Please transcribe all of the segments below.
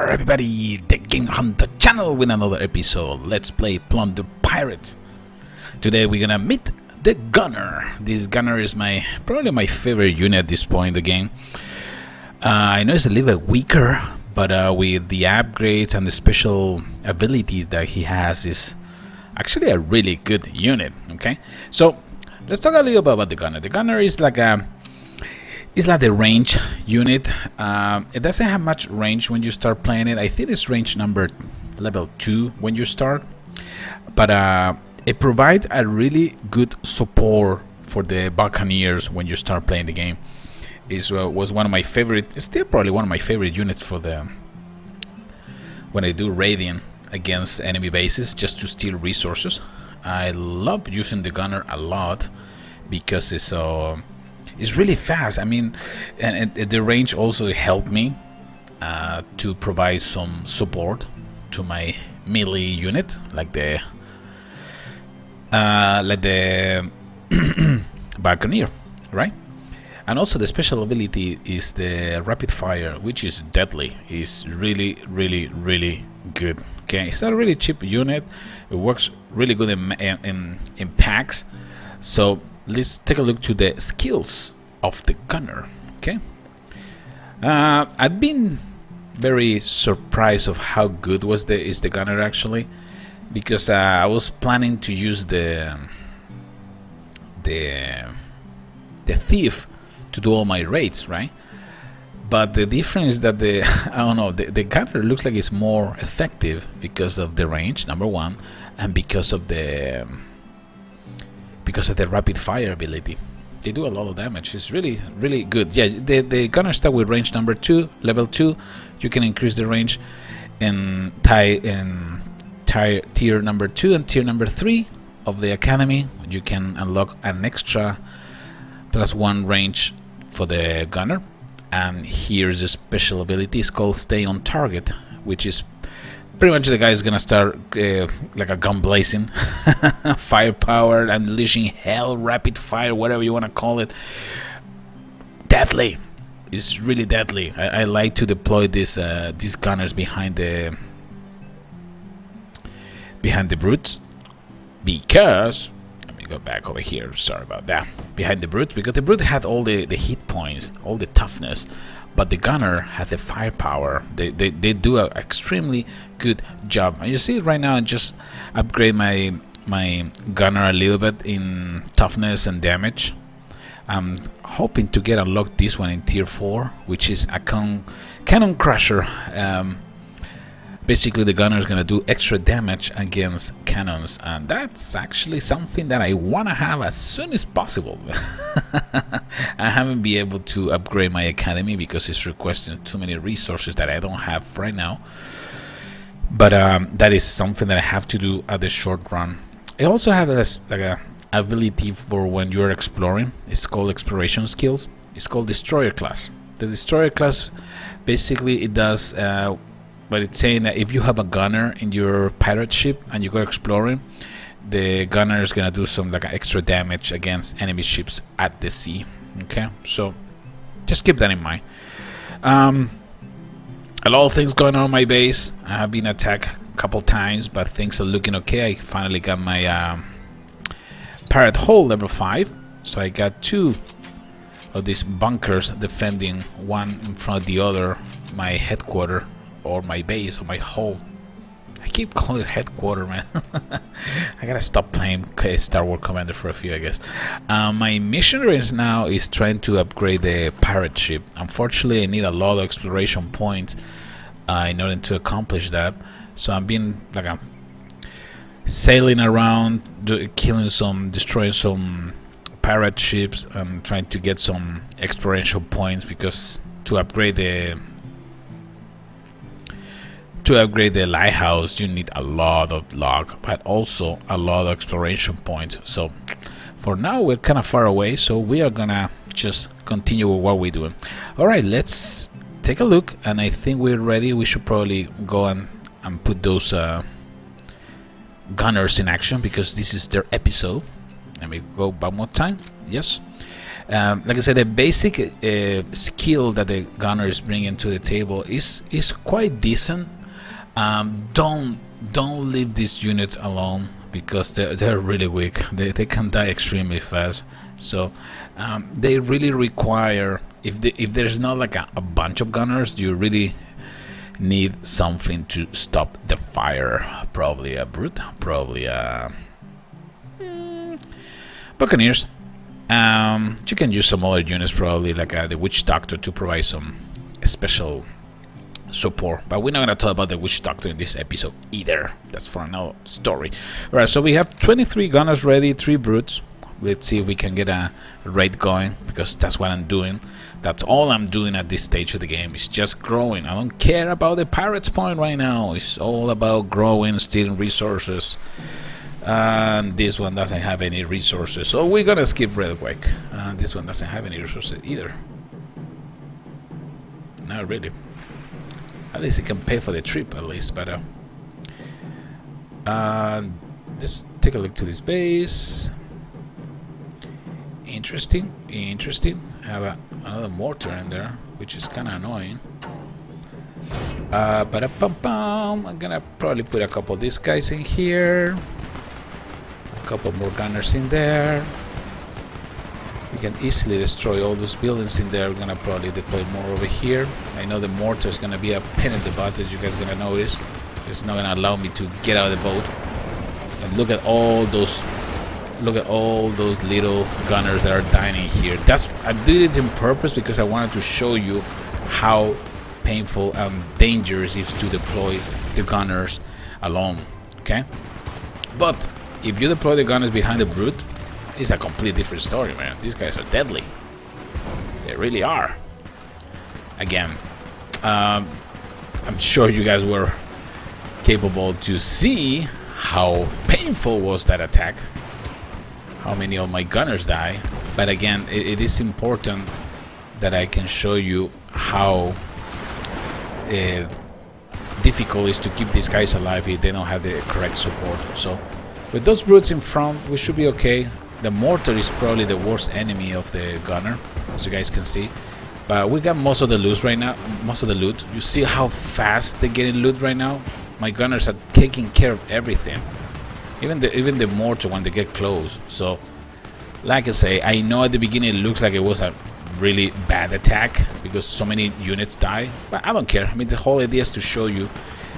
there, everybody! The TheGameHuntah channel with another episode. Let's play Plunder Pirates. Today we're gonna meet the Gunner. This Gunner is probably my favorite unit at this point in the game. I know it's a little bit weaker, but with the upgrades and the special abilities that he has, is actually a really good unit. Okay, so let's talk a little bit about the Gunner. The Gunner is like the range unit. It doesn't have much range when you start playing it. I think it's range number level 2 when you start, but it provides a really good support for the Buccaneers when you start playing the game. Was one of my favorite, still probably one of my favorite units for when I do raiding against enemy bases just to steal resources. I love using the Gunner a lot because it's really fast. I mean, and the range also helped me to provide some support to my melee unit, like the Buccaneer, right? And also the special ability is the rapid fire, which is deadly. It's really, really, really good. Okay, it's not a really cheap unit. It works really good in packs. So let's take a look to the skills of the Gunner. Okay, I've been very surprised of how good is the Gunner actually, because I was planning to use the thief to do all my raids, right? But the difference is that I don't know, the Gunner looks like it's more effective because of the range, number one, and because of the rapid fire ability. They do a lot of damage. It's really, really good. Yeah, the Gunner start with range number 2, level 2. You can increase the range in tier number 2 and tier number 3 of the academy. You can unlock an extra +1 range for the Gunner. And here's a special ability. It's called Stay on Target, which is pretty much the guy is gonna start like a gun blazing, firepower, unleashing hell, rapid fire, whatever you want to call it. Deadly. It's really deadly. I like to deploy these Gunners behind the brutes, because let me go back over here. Sorry about that. Behind the brutes, because the brute had all the hit points, all the toughness, but the Gunner has the firepower. They do an extremely good job. And you see it right now. I just upgrade my Gunner a little bit in toughness and damage. I'm hoping to get unlocked this one in tier 4, which is a cannon crusher. Basically, the Gunner is going to do extra damage against cannons, and that's actually something that I want to have as soon as possible. I haven't been able to upgrade my academy because it's requesting too many resources that I don't have right now. But that is something that I have to do at the short run. I also have like a ability for when you're exploring. It's called exploration skills. It's called Destroyer class. The Destroyer class, basically, it does. But it's saying that if you have a Gunner in your pirate ship and you go exploring, the Gunner is gonna do some like extra damage against enemy ships at the sea. Okay, so just keep that in mind. A lot of things going on my base. I have been attacked a couple times, but things are looking okay. I finally got my pirate hull level 5, so I got 2 of these bunkers defending, one in front of the other, my headquarters, or my base, or my hull. I keep calling it headquarters, man. I gotta stop playing Star Wars Commander for a few, I guess. My mission right now is trying to upgrade the pirate ship. Unfortunately, I need a lot of exploration points in order to accomplish that. So I'm being like sailing around, destroying some pirate ships, and trying to get some exploration points, because to upgrade the lighthouse, you need a lot of log, but also a lot of exploration points. So for now, we're kind of far away, so we are gonna just continue with what we're doing. All right, let's take a look, and I think we're ready. We should probably go and put those Gunners in action, because this is their episode. Let me go one more time. Yes. Like I said, the basic skill that the gunner is bringing to the table is quite decent. Don't leave these units alone because they're really weak. They can die extremely fast. So they really require, if there's not like a bunch of gunners, you really need something to stop the fire. Probably a brute, probably a buccaneers. You can use some other units, probably like the witch doctor, to provide some special support, but we're not going to talk about the witch doctor in this episode either. That's for another story. Alright, so we have 23 gunners ready, 3 brutes. Let's see if we can get a raid going, because that's what I'm doing. That's all I'm doing at this stage of the game, is just growing. I don't care about the pirates point right now. It's all about growing, stealing resources. And this one doesn't have any resources, so we're gonna skip real quick. This one doesn't have any resources either. Not really. At least it can pay for the trip, at least. But let's take a look to this base. Interesting. Have another mortar in there, which is kind of annoying. I'm gonna probably put a couple of these guys in here. A couple more gunners in there. We can easily destroy all those buildings in there. We're gonna probably deploy more over here. I know the mortar is gonna be a pain in the butt, as you guys gonna notice. It's not gonna allow me to get out of the boat. And look at all those little gunners that are dying in here. I did it on purpose because I wanted to show you how painful and dangerous it is to deploy the gunners alone. Okay, but if you deploy the gunners behind the brute, it's a completely different story, man. These guys are deadly. They really are. Again, I'm sure you guys were capable to see how painful was that attack. How many of my gunners die. But again, it is important that I can show you how difficult it is to keep these guys alive if they don't have the correct support. So with those brutes in front, we should be okay. The mortar is probably the worst enemy of the gunner, as you guys can see. But we got most of the loot right now. You see how fast they're getting loot right now? My gunners are taking care of everything. Even the mortar when they get close. So, like I say, I know at the beginning it looks like it was a really bad attack because so many units die. But I don't care. I mean, the whole idea is to show you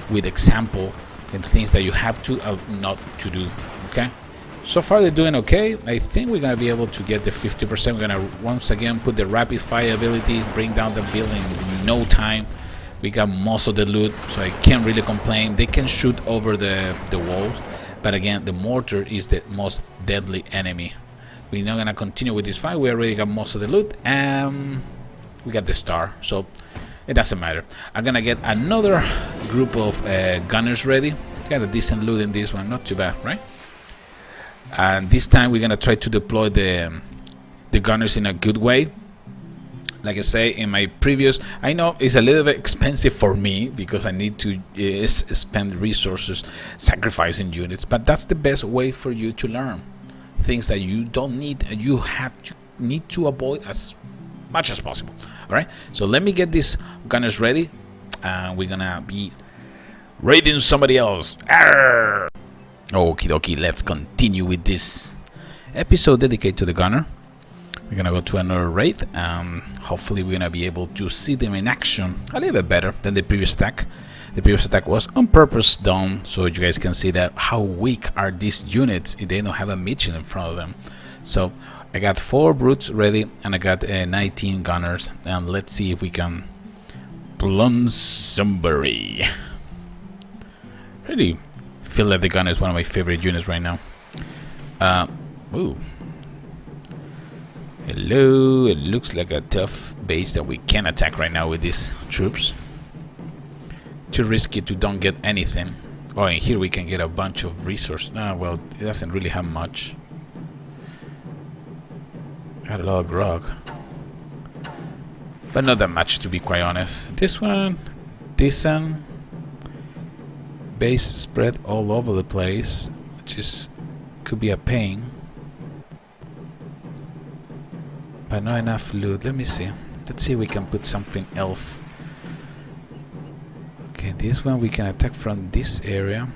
with example and things that you have to not to do. Okay? So far they're doing okay. I think we're gonna be able to get the 50%. We're gonna once again put the rapid fire ability, bring down the building in no time. We got most of the loot, so I can't really complain. They can shoot over the walls, but again, the mortar is the most deadly enemy. We're not gonna continue with this fight. We already got most of the loot, and we got the star, so it doesn't matter. I'm gonna get another group of gunners ready. Got a decent loot in this one, not too bad, right? And this time we're gonna try to deploy the gunners in a good way. Like I say in my previous, I know it's a little bit expensive for me because I need to spend resources sacrificing units, but that's the best way for you to learn things that you don't need and you need to avoid as much as possible. All right, so let me get these gunners ready, and we're gonna be raiding somebody else. Arr! Okie dokie, let's continue with this episode dedicated to the gunner. We're gonna go to another raid. Hopefully we're gonna be able to see them in action a little bit better than the previous attack. The previous attack was on purpose done so you guys can see that how weak are these units if they don't have a mission in front of them. So I got 4 brutes ready and I got 19 gunners, and let's see if we can plunge somebody. Really feel like the gunner is one of my favorite units right now. Ooh. Hello, it looks like a tough base that we can attack right now with these troops. Too risky to don't get anything. Oh, and here we can get a bunch of resources. Well, it doesn't really have much. Got a lot of grog. But not that much, to be quite honest. This one, decent. Base spread all over the place, which is could be a pain. but not enough loot. Let me see. Let's see if we can put something else. Okay, this one we can attack from this area.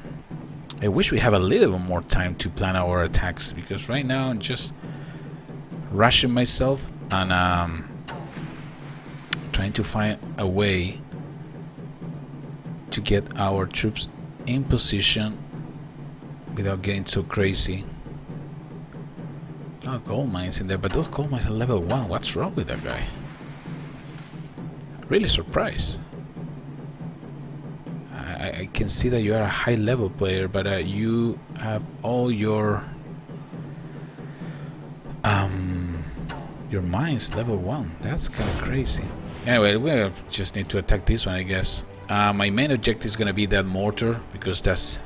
I wish we have a little bit more time to plan our attacks, because right now I'm just rushing myself and trying to find a way to get our troops in position without getting so crazy. Oh, gold mines in there, but those gold mines are level 1. What's wrong with that guy? Really surprised. I can see that you are a high level player, but you have all your mines level 1. That's kind of crazy. Anyway, we just need to attack this one, I guess. My main objective is gonna be that mortar, because that's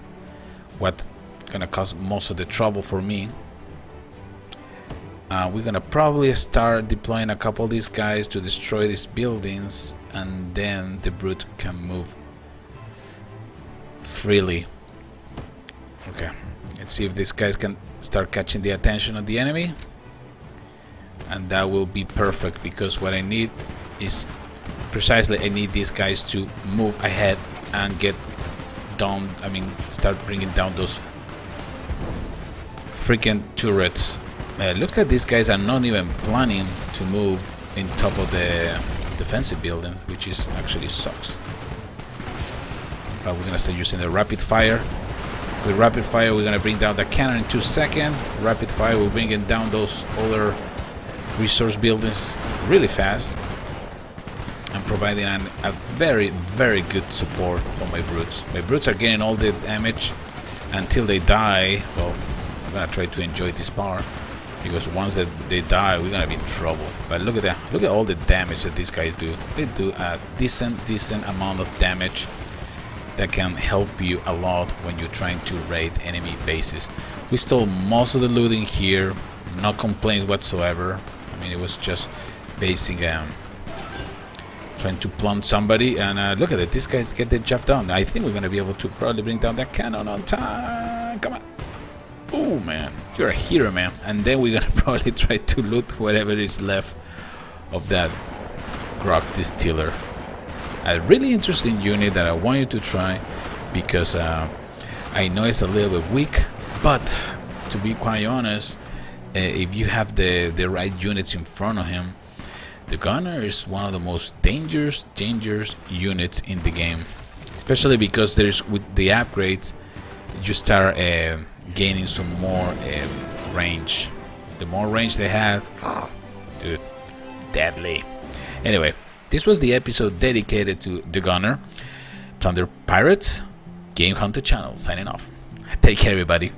what gonna cause most of the trouble for me. We're gonna probably start deploying a couple of these guys to destroy these buildings, and then the brute can move freely. Okay, let's see if these guys can start catching the attention of the enemy, and that will be perfect, because what I need is precisely, I need these guys to move ahead and get down, start bringing down those freaking turrets. Looks like these guys are not even planning to move in top of the defensive buildings, which is actually sucks. But we're gonna start using the rapid fire. With rapid fire, we're gonna bring down the cannon in 2 seconds. Rapid fire, we're bringing down those other resource buildings really fast, and providing a very, very good support for my brutes. My brutes are getting all the damage until they die. Well, I'm gonna try to enjoy this part, because once that they die, we're gonna be in trouble. But look at that! Look at all the damage that these guys do. They do a decent amount of damage that can help you a lot when you're trying to raid enemy bases. We stole most of the loot in here, no complaints whatsoever. It was just basic trying to plant somebody, and look at it, these guys get the job done. I think we're gonna be able to probably bring down that cannon on time. Come on. Oh man, you're a hero, man. And then we're gonna probably try to loot whatever is left of that grog distiller. A really interesting unit that I want you to try, because I know it's a little bit weak, but to be quite honest, if you have the right units in front of him, the gunner is one of the most dangerous units in the game, especially because there's, with the upgrades, you start gaining some more range. The more range they have, dude, deadly. Anyway, this was the episode dedicated to the gunner. Plunder Pirates, GameHuntah channel, signing off. Take care, everybody.